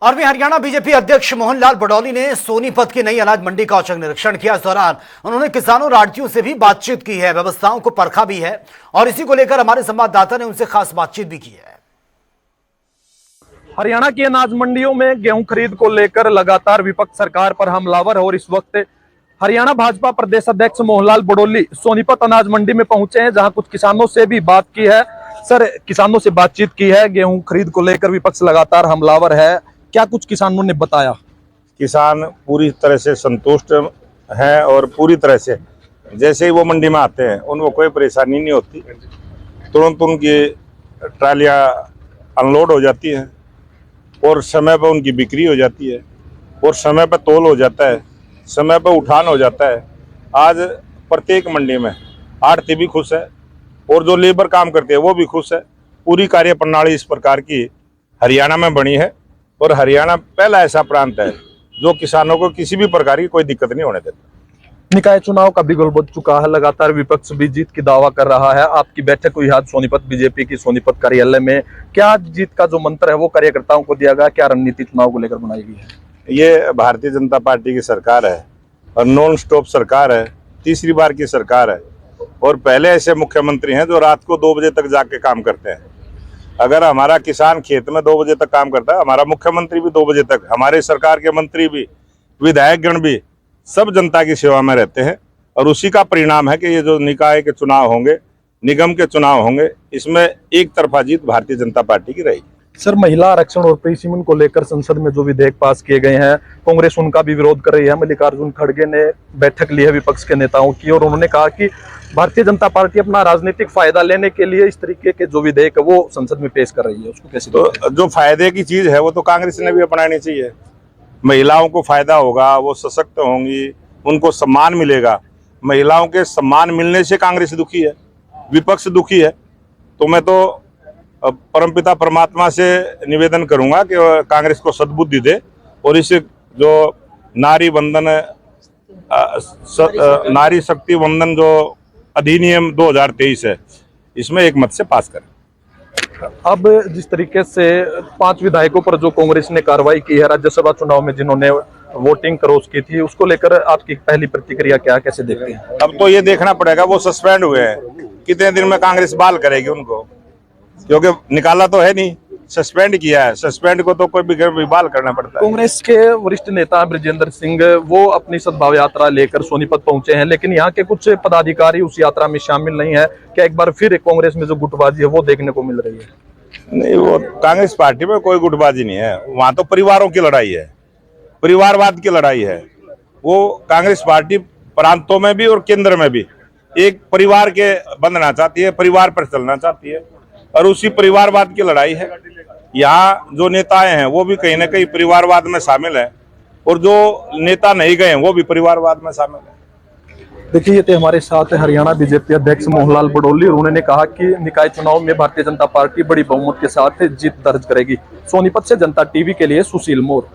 और भी हरियाणा बीजेपी अध्यक्ष मोहन लाल बडौली ने सोनीपत की नई अनाज मंडी का औचक निरीक्षण किया। इस दौरान उन्होंने किसानों राजकियों से भी बातचीत की है, व्यवस्थाओं को परखा भी है और इसी को लेकर हमारे संवाददाता ने उनसे खास बातचीत भी की है। हरियाणा की अनाज मंडियों में गेहूं खरीद को लेकर लगातार विपक्ष सरकार पर हमलावर है और इस वक्त हरियाणा भाजपा प्रदेश अध्यक्ष मोहनलाल बडौली सोनीपत अनाज मंडी में पहुंचे हैं, जहां कुछ किसानों से भी बात की है। सर, किसानों से बातचीत की है, गेहूं खरीद को लेकर विपक्ष लगातार हमलावर है, क्या कुछ किसानों ने बताया? किसान पूरी तरह से संतुष्ट हैं और पूरी तरह से जैसे ही वो मंडी में आते हैं उनको कोई परेशानी नहीं होती। तुरंत उनकी ट्रालियां अनलोड हो जाती हैं और समय पर उनकी बिक्री हो जाती है और समय पर तोल हो जाता है, समय पर उठान हो जाता है। आज प्रत्येक मंडी में आढ़ती भी खुश है और जो लेबर काम करते हैं वो भी खुश है। पूरी कार्य प्रणाली इस प्रकार की हरियाणा में बनी है और हरियाणा पहला ऐसा प्रांत है जो किसानों को किसी भी प्रकार की कोई दिक्कत नहीं होने देता। निकाय चुनाव का बिगुल बज चुका है, लगातार विपक्ष भी जीत की दावा कर रहा है। आपकी बैठक हुई आज सोनीपत बीजेपी की सोनीपत कार्यालय में, क्या जीत का जो मंत्र है वो कार्यकर्ताओं को दिया गया? क्या रणनीति चुनाव को लेकर बनाई गई है? ये भारतीय जनता पार्टी की सरकार है और नॉन स्टॉप सरकार है, तीसरी बार की सरकार है और पहले ऐसे मुख्यमंत्री हैं जो रात को 2 बजे तक जाके काम करते हैं। अगर हमारा किसान खेत में 2 बजे तक काम करता है, हमारा मुख्यमंत्री भी 2 बजे तक, हमारे सरकार के मंत्री भी, विधायकगण भी, सब जनता की सेवा में रहते हैं और उसी का परिणाम है कि ये जो निकाय के चुनाव होंगे, निगम के चुनाव होंगे, इसमें एक तरफा जीत भारतीय जनता पार्टी की रहेगी। सर, महिला आरक्षण और पेशीमन को लेकर संसद में जो विधेयक पास किए गए हैं, कांग्रेस उनका भी विरोध कर रही है। मल्लिकार्जुन खड़गे ने बैठक ली है विपक्ष के नेताओं की और उन्होंने कहा कि भारतीय जनता पार्टी अपना राजनीतिक फायदा लेने के लिए इस तरीके के जो विधेयक है वो संसद में पेश कर रही है, उसको कैसे? तो जो फायदे की चीज है वो तो कांग्रेस ने भी अपनानी चाहिए। महिलाओं को फायदा होगा, वो सशक्त होंगी, उनको सम्मान मिलेगा। महिलाओं के सम्मान मिलने से कांग्रेस दुखी है, विपक्ष दुखी है। तो मैं तो परमपिता परमात्मा से निवेदन करूंगा कि कांग्रेस को सद्बुद्धि दे और इस जो नारी वंदन नारी शक्ति वंदन जो अधिनियम 2023 है, इसमें एक मत से पास करें। अब जिस तरीके से 5 विधायकों पर जो कांग्रेस ने कार्रवाई की है राज्यसभा चुनाव में, जिन्होंने वोटिंग क्रॉस की थी, उसको लेकर आपकी पहली प्रतिक्रिया क्या, कैसे देखते हैं? अब तो ये देखना पड़ेगा, वो सस्पेंड हुए हैं, कितने दिन में कांग्रेस बहाल करेगी उनको, क्योंकि निकाला तो है नहीं, सस्पेंड किया है। सस्पेंड को तो कोई भी बहाल करना पड़ता है। कांग्रेस के वरिष्ठ नेता ब्रजेंद्र सिंह वो अपनी सद्भाव यात्रा लेकर सोनीपत पहुंचे हैं, लेकिन यहाँ के कुछ पदाधिकारी उस यात्रा में शामिल नहीं है। क्या एक बार फिर कांग्रेस में जो गुटबाजी है वो देखने को मिल रही है? नहीं, वो कांग्रेस पार्टी में कोई गुटबाजी नहीं है, वहां तो परिवारों की लड़ाई है, परिवारवाद की लड़ाई है। वो कांग्रेस पार्टी प्रांतों में भी और केंद्र में भी एक परिवार के बंधना चाहती है, परिवार पर चलना चाहती है और उसी परिवारवाद की लड़ाई है। यहाँ जो नेताएं हैं वो भी कहीं ना कहीं परिवारवाद में शामिल है और जो नेता नहीं गए हैं वो भी परिवारवाद में शामिल है। देखिए, ये थे हमारे साथ हरियाणा बीजेपी अध्यक्ष मोहनलाल बडौली। उन्होंने कहा कि निकाय चुनाव में भारतीय जनता पार्टी बड़ी बहुमत के साथ जीत दर्ज करेगी। सोनीपत से जनता टीवी के लिए सुशील मोर।